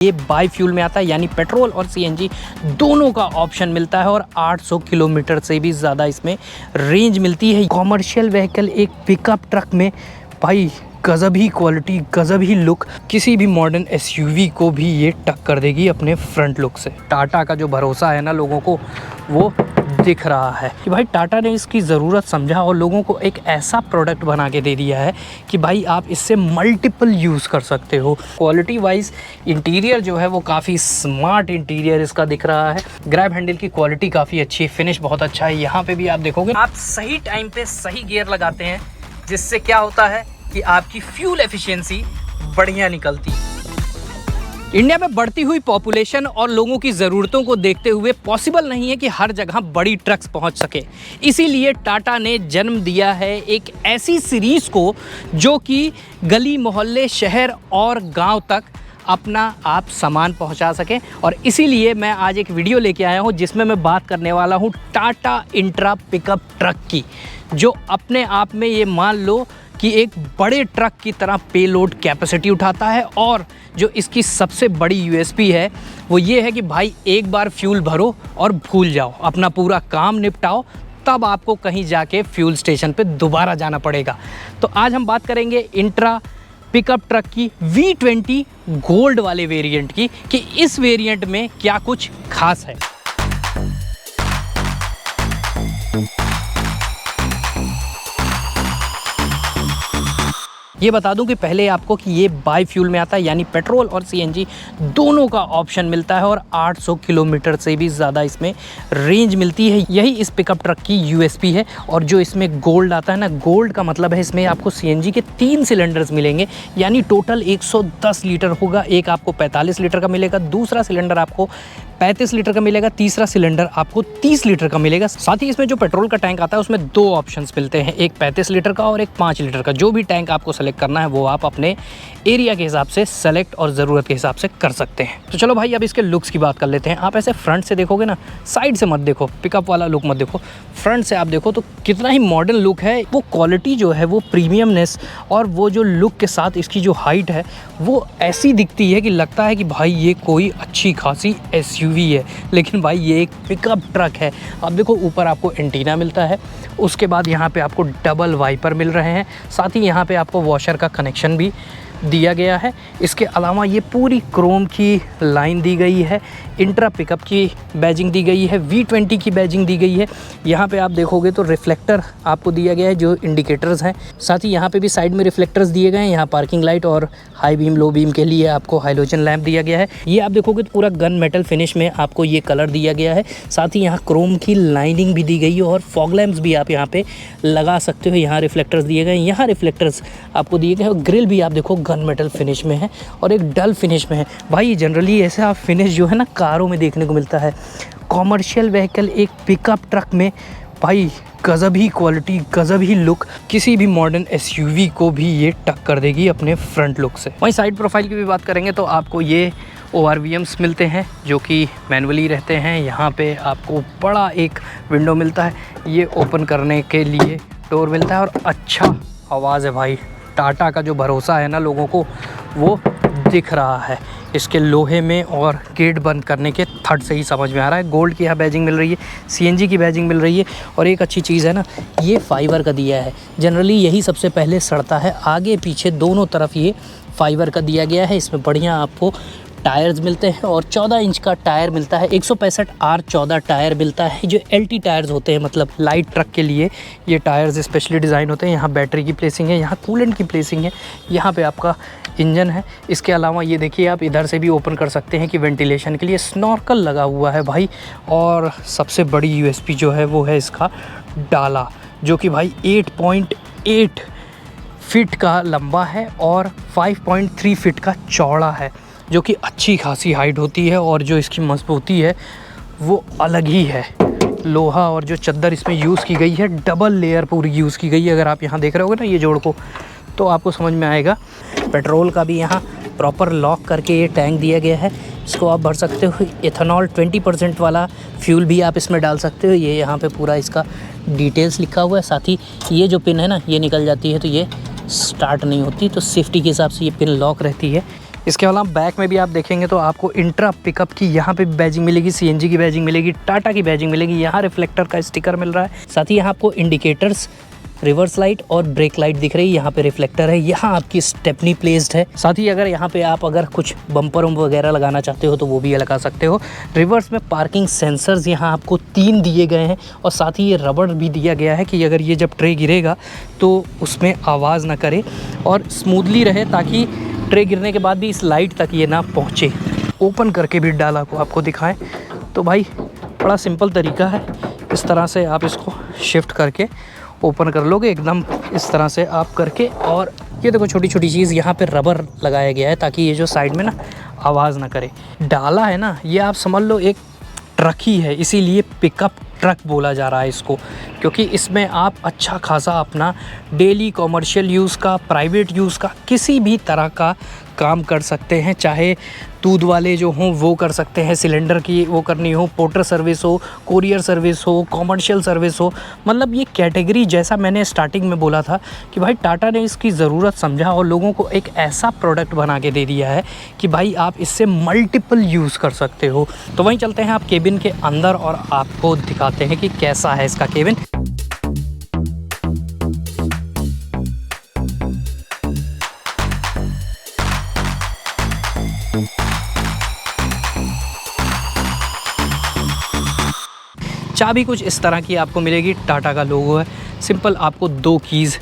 ये by fuel में आता है, यानी पेट्रोल और सीएनजी दोनों का ऑप्शन मिलता है और 800 किलोमीटर से भी ज़्यादा इसमें रेंज मिलती है। कॉमर्शियल व्हीकल एक पिकअप ट्रक में भाई गज़ब ही क्वालिटी, गज़ब ही लुक, किसी भी मॉडर्न एसयूवी को भी ये टक्कर देगी अपने फ्रंट लुक से। टाटा का जो भरोसा है ना लोगों को, वो दिख रहा है कि भाई टाटा ने इसकी ज़रूरत समझा और लोगों को एक ऐसा प्रोडक्ट बना के दे दिया है कि भाई आप इससे मल्टीपल यूज़ कर सकते हो। क्वालिटी वाइज इंटीरियर जो है वो काफ़ी स्मार्ट इंटीरियर इसका दिख रहा है। ग्रैब हैंडल की क्वालिटी काफ़ी अच्छी है, फिनिश बहुत अच्छा है। यहाँ पे भी आप देखोगे आप सही टाइम पे सही गियर लगाते हैं, जिससे क्या होता है कि आपकी फ्यूल एफिशिएंसी बढ़िया निकलती है। इंडिया में बढ़ती हुई पॉपुलेशन और लोगों की ज़रूरतों को देखते हुए पॉसिबल नहीं है कि हर जगह बड़ी ट्रक्स पहुंच सके। इसीलिए टाटा ने जन्म दिया है एक ऐसी सीरीज़ को जो कि गली मोहल्ले, शहर और गांव तक अपना आप सामान पहुंचा सकें। और इसीलिए मैं आज एक वीडियो लेके आया हूं जिसमें मैं बात करने वाला हूं टाटा इंट्रा पिकअप ट्रक की, जो अपने आप में ये मान लो कि एक बड़े ट्रक की तरह पेलोड कैपेसिटी उठाता है। और जो इसकी सबसे बड़ी यूएसपी है वो ये है कि भाई एक बार फ्यूल भरो और भूल जाओ, अपना पूरा काम निपटाओ, तब आपको कहीं जाके फ्यूल स्टेशन पे दोबारा जाना पड़ेगा। तो आज हम बात करेंगे इंट्रा पिकअप ट्रक की V20 गोल्ड वाले वेरिएंट की, कि इस वेरिएंट में क्या कुछ खास है। ये बता दूं कि पहले आपको कि ये बाई फ्यूल में आता है, यानी पेट्रोल और सीएनजी दोनों का ऑप्शन मिलता है और 800 किलोमीटर से भी ज़्यादा इसमें रेंज मिलती है। यही इस पिकअप ट्रक की यूएसपी है। और जो इसमें गोल्ड आता है ना, गोल्ड का मतलब है इसमें आपको सीएनजी के 3 सिलेंडर्स मिलेंगे, यानी टोटल 110 लीटर होगा। एक आपको 45 लीटर का मिलेगा, दूसरा सिलेंडर आपको 35 लीटर का मिलेगा, तीसरा सिलेंडर आपको 30 लीटर का मिलेगा। साथ ही इसमें जो पेट्रोल का टैंक आता है उसमें 2 ऑप्शंस मिलते हैं, एक 35 लीटर का और एक 5 लीटर का। जो भी टैंक आपको सेलेक्ट करना है वो आप अपने एरिया के हिसाब से सेलेक्ट और ज़रूरत के हिसाब से कर सकते हैं। तो चलो भाई अब इसके लुक्स की बात कर लेते हैं। आप ऐसे फ्रंट से देखोगे ना, साइड से मत देखो, पिकअप वाला लुक मत देखो, फ्रंट से आप देखो तो कितना ही मॉडर्न लुक है। वो क्वालिटी जो है, वो प्रीमियमनेस और वो जो लुक के साथ इसकी जो हाइट है वो ऐसी दिखती है कि लगता है कि भाई ये कोई अच्छी खासी एसयूवी है, लेकिन भाई ये एक पिकअप ट्रक है। अब देखो ऊपर आपको एंटीना मिलता है, उसके बाद यहाँ पे आपको डबल वाइपर मिल रहे हैं, साथ ही यहाँ पे आपको वॉशर का कनेक्शन भी दिया गया है। इसके अलावा ये पूरी क्रोम की लाइन दी गई है, इंट्रा पिकअप की बैजिंग दी गई है, V20 की बैजिंग दी गई है। यहाँ पे आप देखोगे तो रिफ्लेक्टर आपको दिया गया है जो इंडिकेटर्स हैं, साथ ही यहाँ पे भी साइड में रिफ्लेक्टर्स दिए गए हैं। यहाँ पार्किंग लाइट और हाई बीम लो बीम के लिए आपको हाइलोजन लैंप दिया गया है। ये आप देखोगे तो पूरा गन मेटल फिनिश में आपको ये कलर दिया गया है। साथ ही यहाँ क्रोम की लाइनिंग भी दी गई है और फॉग लैंप्स भी आप यहाँ पे लगा सकते हो। यहाँ रिफ्लेक्टर्स दिए गए हैं, यहाँ रिफ्लेक्टर्स आपको दिए गए हैं। और ग्रिल भी आप देखो गन मेटल फिनिश में है और एक डल फिनिश में है। भाई जनरली ऐसे आप फिनिश जो है ना कारों में देखने को मिलता है। कॉमर्शियल व्हीकल एक पिकअप ट्रक में भाई गज़ब ही क्वालिटी, गज़ब ही लुक, किसी भी मॉडर्न एसयूवी को भी ये टक्कर देगी अपने फ्रंट लुक से। वहीं साइड प्रोफाइल की भी बात करेंगे तो आपको ये ORVMs मिलते हैं जो कि मैनुअली रहते हैं। यहाँ पे आपको बड़ा एक विंडो मिलता है, ये ओपन करने के लिए डोर मिलता है और अच्छा आवाज़ है। भाई टाटा का जो भरोसा है ना लोगों को, वो दिख रहा है इसके लोहे में, और गेट बंद करने के थड से ही समझ में आ रहा है। गोल्ड की यहाँ बैजिंग मिल रही है, सीएनजी की बैजिंग मिल रही है। और एक अच्छी चीज़ है ना, ये फाइबर का दिया है। जनरली यही सबसे पहले सड़ता है, आगे पीछे दोनों तरफ ये फाइबर का दिया गया है। इसमें बढ़िया आपको टायर्स मिलते हैं और 14 इंच का टायर मिलता है, 165 R14 टायर मिलता है, जो LT टायर्स होते हैं, मतलब लाइट ट्रक के लिए ये टायर्स स्पेशली डिज़ाइन होते हैं। यहाँ बैटरी की प्लेसिंग है, यहाँ कूलेंट की प्लेसिंग है, यहाँ पे आपका इंजन है। इसके अलावा ये देखिए आप इधर से भी ओपन कर सकते हैं कि वेंटिलेशन के लिए स्नॉर्कल लगा हुआ है भाई। और सबसे बड़ी यूएसपी जो है वो है इसका डाला, जो कि भाई 8.8 फीट का लंबा है और 5.3 फीट का चौड़ा है, जो कि अच्छी खासी हाइट होती है। और जो इसकी मजबूती है वो अलग ही है। लोहा और जो चद्दर इसमें यूज़ की गई है, डबल लेयर पूरी यूज़ की गई है। अगर आप यहाँ देख रहे होगे ना ये जोड़ को, तो आपको समझ में आएगा। पेट्रोल का भी यहाँ प्रॉपर लॉक करके ये टैंक दिया गया है, इसको आप भर सकते हो। इथेनॉल 20% वाला फ्यूल भी आप इसमें डाल सकते हो। ये यहाँ पे पूरा इसका डिटेल्स लिखा हुआ है। साथ ही ये जो पिन है ना, ये निकल जाती है तो ये स्टार्ट नहीं होती, तो सेफ्टी के हिसाब से ये पिन लॉक रहती है। इसके अलावा बैक में भी आप देखेंगे तो आपको इंट्रा पिकअप की यहाँ पे बैजिंग मिलेगी, सीएनजी की बैजिंग मिलेगी, टाटा की बैजिंग मिलेगी, यहाँ रिफ्लेक्टर का स्टिकर मिल रहा है। साथ ही यहाँ आपको इंडिकेटर्स, रिवर्स लाइट और ब्रेक लाइट दिख रही है, यहाँ पे रिफ्लेक्टर है, यहाँ आपकी स्टेपनी प्लेस्ड है। साथ ही अगर यहाँ पे आप अगर कुछ बम्पर वगैरह लगाना चाहते हो तो वो भी लगा सकते हो। रिवर्स में पार्किंग सेंसर्स यहाँ आपको 3 दिए गए हैं और साथ ही ये रबड़ भी दिया गया है कि अगर ये जब ट्रे गिरेगा तो उसमें आवाज़ ना करे और स्मूथली रहे, ताकि ट्रे गिरने के बाद भी इस लाइट तक ये ना पहुँचे। ओपन करके भी डाला को आपको दिखाएं तो भाई बड़ा सिंपल तरीका है, इस तरह से आप इसको शिफ्ट करके ओपन कर लोगे एकदम इस तरह से आप करके। और ये देखो छोटी छोटी चीज़ यहाँ पे रबर लगाया गया है ताकि ये जो साइड में ना आवाज़ ना करे। डाला है ना, ये आप समझ लो एक ट्रक ही है, इसीलिए पिकअप ट्रक बोला जा रहा है इसको, क्योंकि इसमें आप अच्छा खासा अपना डेली कॉमर्शियल यूज़ का, प्राइवेट यूज़ का, किसी भी तरह का काम कर सकते हैं। चाहे दूध वाले जो हों वो कर सकते हैं, सिलेंडर की वो करनी हो, पोर्टर सर्विस हो, कोरियर सर्विस हो, कॉमर्शियल सर्विस हो। मतलब ये कैटेगरी, जैसा मैंने स्टार्टिंग में बोला था कि भाई टाटा ने इसकी ज़रूरत समझा और लोगों को एक ऐसा प्रोडक्ट बना के दे दिया है कि भाई आप इससे मल्टीपल यूज़ कर सकते हो। तो वहीं चलते हैं आप केबिन के अंदर और आपको दिखाते हैं कि कैसा है इसका केबिन। चाबी कुछ इस तरह की आपको मिलेगी, टाटा का लोगो है, सिंपल आपको 2 कीज़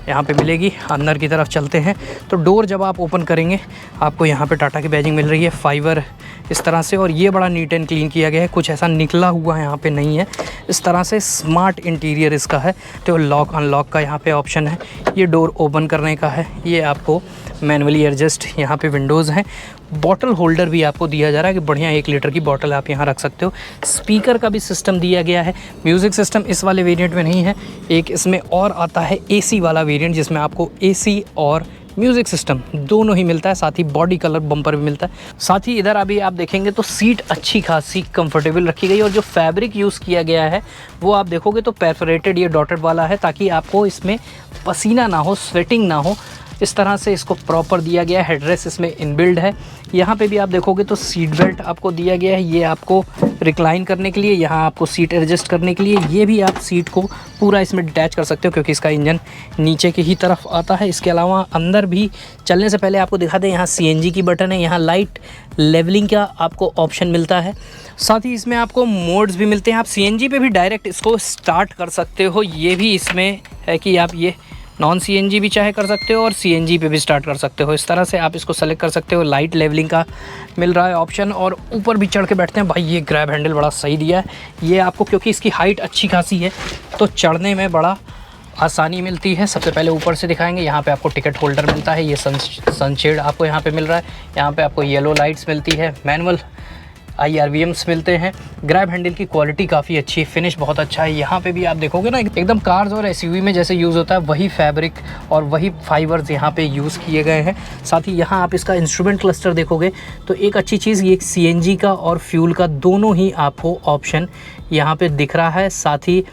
यहाँ पे मिलेगी। अंदर की तरफ चलते हैं तो डोर जब आप ओपन करेंगे आपको यहाँ पे टाटा की बैजिंग मिल रही है, फाइबर इस तरह से, और ये बड़ा नीट एंड क्लीन किया गया है, कुछ ऐसा निकला हुआ यहाँ पे नहीं है। इस तरह से स्मार्ट इंटीरियर इसका है। तो लॉक अनलॉक का यहाँ पे ऑप्शन है, ये डोर ओपन करने का है, ये आपको मैनुअली एडजस्ट यहाँ पे विंडोज़ हैं। बॉटल होल्डर भी आपको दिया जा रहा है कि बढ़िया 1 लीटर की बॉटल आप यहाँ रख सकते हो। स्पीकर का भी सिस्टम दिया गया है। म्यूज़िक सिस्टम इस वाले वेरिएंट में नहीं है, एक इसमें और आता है एसी वाला वेरिएंट जिसमें आपको एसी और म्यूज़िक सिस्टम दोनों ही मिलता है, साथ ही बॉडी कलर बम्पर भी मिलता है। साथ ही इधर अभी आप देखेंगे तो सीट अच्छी खासी कंफर्टेबल रखी गई और जो फैब्रिक यूज़ किया गया है वो आप देखोगे तो परफोरेटेड ये डॉटेड वाला है, ताकि आपको इसमें पसीना ना हो, स्वेटिंग ना हो, इस तरह से इसको प्रॉपर दिया गया है। हेडरेस्ट इसमें इनबिल्ड है। यहाँ पे भी आप देखोगे तो सीट बेल्ट आपको दिया गया है, ये आपको रिक्लाइन करने के लिए, यहाँ आपको सीट एडजस्ट करने के लिए, ये भी आप सीट को पूरा इसमें डिटैच कर सकते हो क्योंकि इसका इंजन नीचे की ही तरफ आता है। इसके अलावा अंदर भी चलने से पहले आपको दिखा दें, यहाँ CNG की बटन है, यहाँ लाइट लेवलिंग का आपको ऑप्शन मिलता है। साथ ही इसमें आपको मोड्स भी मिलते हैं, आप CNG पे भी डायरेक्ट इसको स्टार्ट कर सकते हो। ये भी इसमें है कि आप ये नॉन CNG भी चाहे कर सकते हो और CNG पे भी स्टार्ट कर सकते हो। इस तरह से आप इसको सेलेक्ट कर सकते हो। लाइट लेवलिंग का मिल रहा है ऑप्शन, और ऊपर भी चढ़ के बैठते हैं। भाई ये ग्रैब हैंडल बड़ा सही दिया है, ये आपको क्योंकि इसकी हाइट अच्छी खासी है तो चढ़ने में बड़ा आसानी मिलती है। सबसे पहले ऊपर से दिखाएंगे, यहाँ पे आपको टिकट होल्डर मिलता है, ये सनशेड आपको यहाँ पे मिल रहा है, यहाँ पे आपको येलो लाइट्स मिलती है, मैनुअल IRVMs मिलते हैं। ग्रैब हैंडल की क्वालिटी काफ़ी अच्छी है, फिनिश बहुत अच्छा है। यहाँ पे भी आप देखोगे ना एकदम कार्स और SUV में जैसे यूज़ होता है वही फैब्रिक और वही फाइबर्स यहाँ पे यूज़ किए गए हैं। साथ ही यहाँ आप इसका इंस्ट्रूमेंट क्लस्टर देखोगे तो एक अच्छी चीज़, ये CNG का और फ्यूल का दोनों ही आपको ऑप्शन यहाँ पे दिख रहा है। साथ ही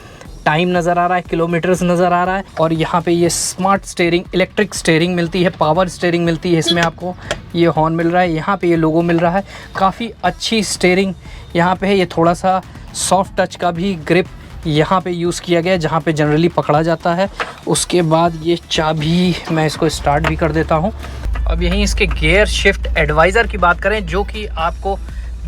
टाइम नज़र आ रहा है, किलोमीटर्स नज़र आ रहा है, और यहाँ पे ये स्मार्ट स्टीयरिंग, इलेक्ट्रिक स्टीयरिंग मिलती है, पावर स्टीयरिंग मिलती है, इसमें आपको ये हॉर्न मिल रहा है, यहाँ पे ये लोगो मिल रहा है। काफ़ी अच्छी स्टीयरिंग यहाँ पे है। ये थोड़ा सा सॉफ्ट टच का भी ग्रिप यहाँ पे यूज़ किया गया है जहाँ पे जनरली पकड़ा जाता है। उसके बाद ये चाबी, मैं इसको स्टार्ट भी कर देता हूँ। अब यहीं इसके गियर शिफ्ट एडवाइज़र की बात करें जो कि आपको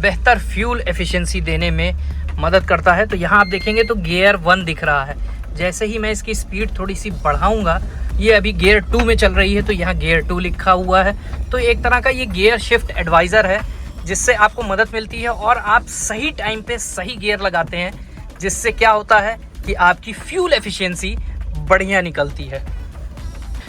बेहतर फ्यूल एफिशिएंसी देने में मदद करता है। तो यहाँ आप देखेंगे तो गियर 1 दिख रहा है। जैसे ही मैं इसकी स्पीड थोड़ी सी बढ़ाऊंगा, ये अभी गियर 2 में चल रही है तो यहाँ गियर 2 लिखा हुआ है। तो एक तरह का ये गियर शिफ्ट एडवाइज़र है जिससे आपको मदद मिलती है और आप सही टाइम पे सही गियर लगाते हैं, जिससे क्या होता है कि आपकी फ्यूल एफिशिएंसी बढ़िया निकलती है।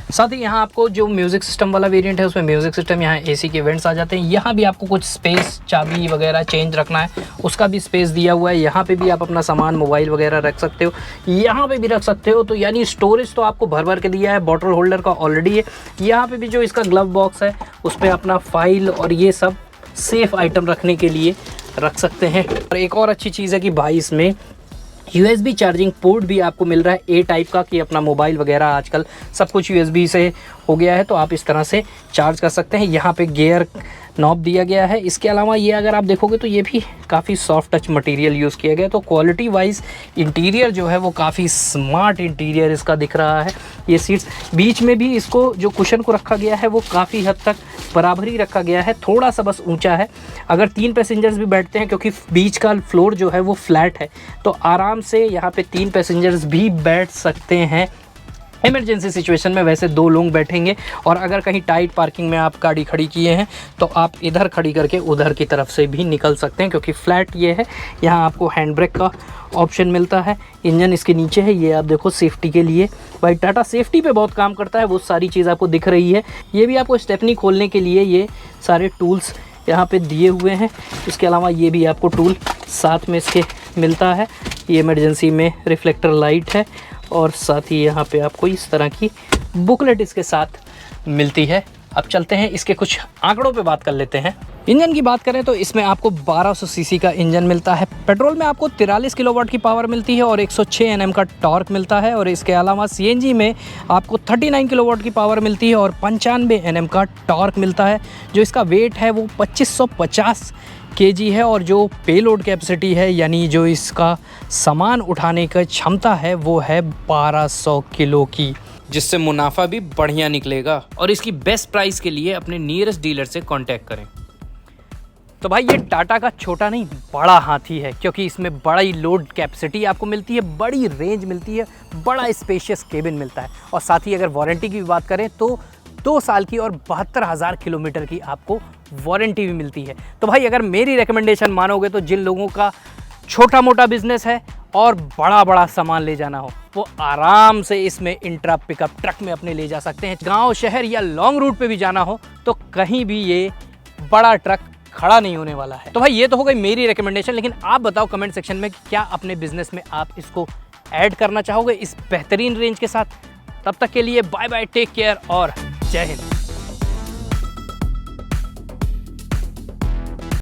साथ ही यहाँ आपको जो म्यूज़िक सिस्टम वाला वेरिएंट है उसमें म्यूज़िक सिस्टम, यहाँ AC के वेंट्स आ जाते हैं। यहाँ भी आपको कुछ स्पेस, चाबी वगैरह चेंज रखना है उसका भी स्पेस दिया हुआ है। यहाँ पे भी आप अपना सामान, मोबाइल वगैरह रख सकते हो, यहाँ पे भी रख सकते हो। तो यानी स्टोरेज तो आपको भर भर के दिया है। बॉटल होल्डर का ऑलरेडी है। यहाँ पे भी जो इसका ग्लव बॉक्स है उस पर अपना फाइल और ये सब सेफ आइटम रखने के लिए रख सकते हैं। और एक और अच्छी चीज़ है कि भाई इसमें USB चार्जिंग पोर्ट भी आपको मिल रहा है A टाइप का, कि अपना मोबाइल वगैरह आजकल सब कुछ USB से हो गया है, तो आप इस तरह से चार्ज कर सकते हैं। यहाँ पे गियर नॉब दिया गया है। इसके अलावा ये अगर आप देखोगे तो ये भी काफ़ी सॉफ्ट टच मटेरियल यूज़ किया गया है। तो क्वालिटी वाइज इंटीरियर जो है वो काफ़ी स्मार्ट इंटीरियर इसका दिख रहा है। ये सीट्स बीच में भी इसको जो कुशन को रखा गया है वो काफ़ी हद तक बराबर ही रखा गया है, थोड़ा सा बस ऊंचा है। अगर 3 पैसेंजर्स भी बैठते हैं, क्योंकि बीच का फ्लोर जो है वो फ्लैट है, तो आराम से यहाँ पे 3 पैसेंजर्स भी बैठ सकते हैं। इमरजेंसी सिचुएशन में वैसे 2 लोग बैठेंगे, और अगर कहीं टाइट पार्किंग में आप गाड़ी खड़ी किए हैं तो आप इधर खड़ी करके उधर की तरफ से भी निकल सकते हैं, क्योंकि फ्लैट ये है। यहाँ आपको हैंड ब्रेक का ऑप्शन मिलता है। इंजन इसके नीचे है, ये आप देखो सेफ्टी के लिए। भाई टाटा सेफ्टी पे बहुत काम करता है, वो सारी चीज़ आपको दिख रही है। ये भी आपको स्टेपनी खोलने के लिए ये सारे टूल्स यहाँ पे दिए हुए हैं। इसके अलावा ये भी आपको टूल साथ में इसके मिलता है। ये इमरजेंसी में रिफ्लेक्टर लाइट है, और साथ ही यहाँ पे आपको इस तरह की बुकलेट इसके साथ मिलती है। अब चलते हैं इसके कुछ आंकड़ों पे बात कर लेते हैं। इंजन की बात करें तो इसमें आपको 1200 सीसी का इंजन मिलता है। पेट्रोल में आपको 43 किलोवाट की पावर मिलती है और 106 एनएम का टॉर्क मिलता है। और इसके अलावा सीएनजी में आपको 39 किलोवाट की पावर मिलती है और 95 एनएम का टॉर्क मिलता है। जो इसका वेट है वो 2550 केजी है, और जो पेलोड कैपेसिटी है यानी जो इसका सामान उठाने की क्षमता है वो है 1200 किलो की, जिससे मुनाफा भी बढ़िया निकलेगा। और इसकी बेस्ट प्राइस के लिए अपने नियरेस्ट डीलर से कांटेक्ट करें। तो भाई ये टाटा का छोटा नहीं बड़ा हाथी है, क्योंकि इसमें बड़ी लोड कैपेसिटी आपको मिलती है, बड़ी रेंज मिलती है, बड़ा स्पेशियस केबिन मिलता है, और साथ ही अगर वारंटी की भी बात करें तो 2 साल की और 72,000 किलोमीटर की आपको वारंटी भी मिलती है। तो भाई अगर मेरी रिकमेंडेशन मानोगे तो जिन लोगों का छोटा मोटा बिजनेस है और बड़ा बड़ा सामान ले जाना हो, वो आराम से इसमें इंट्रा पिकअप ट्रक में अपने ले जा सकते हैं। गांव शहर या लॉन्ग रूट पे भी जाना हो तो कहीं भी ये बड़ा ट्रक खड़ा नहीं होने वाला है। तो भाई ये तो हो गई मेरी रिकमेंडेशन, लेकिन आप बताओ कमेंट सेक्शन में क्या अपने बिजनेस में आप इसको ऐड करना चाहोगे इस बेहतरीन रेंज के साथ। तब तक के लिए बाय बाय, टेक केयर और जय हिंद।